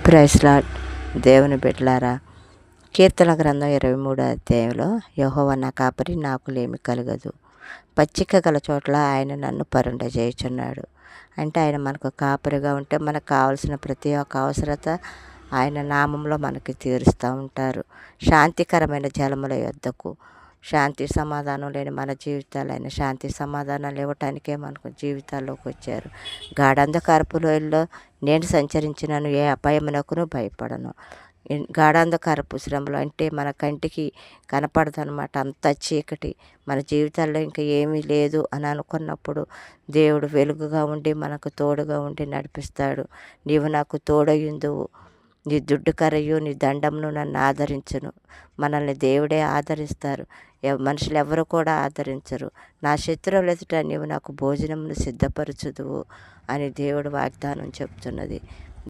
Praise lord. దేవుని బిడ్డలారా, కీర్తన గ్రంథం 23వ అధ్యాయంలో యెహోవా నా కాపరి, నాకు లేమి కలగదు. పచ్చిక గల చోట్ల ఆయన నన్ను పరుండజేయుచున్నాడు. అంటే ఆయన మనకు కాపరిగా ఉంటే మనకు కావలసిన ప్రతి ఒక్క అవసరత ఆయన నామంలో మనకి తీరుస్తూ ఉంటారు. శాంతికరమైన జలముల యొద్దకు, శాంతి సమాధానం లేని మన జీవితాలు ఆయన శాంతి సమాధానాలు ఇవ్వటానికే మనకు జీవితాల్లోకి వచ్చారు. గాఢంధకారపు లోయల్లో నేను సంచరించినను, ఏ అపాయమునకును భయపడను. గాఢంధకారపు శ్రమలు అంటే మన కంటికి కనపడదు అనమాట. అంత చీకటి, మన జీవితాల్లో ఇంకా ఏమీ లేదు అని అనుకున్నప్పుడు దేవుడు వెలుగుగా ఉండి మనకు తోడుగా ఉండి నడిపిస్తాడు. నీవు నాకు తోడయుందువు, నీ దుడ్డు కర్రయు నీ దండమును నన్ను ఆదరించును. మనల్ని దేవుడే ఆదరిస్తారు, మనుషులు ఎవరు కూడా ఆదరించరు. నా శత్రువుల ఎదుట నీవు నాకు భోజనమును సిద్ధపరచుదువు అని దేవుడు వాగ్దానం చెప్తున్నది.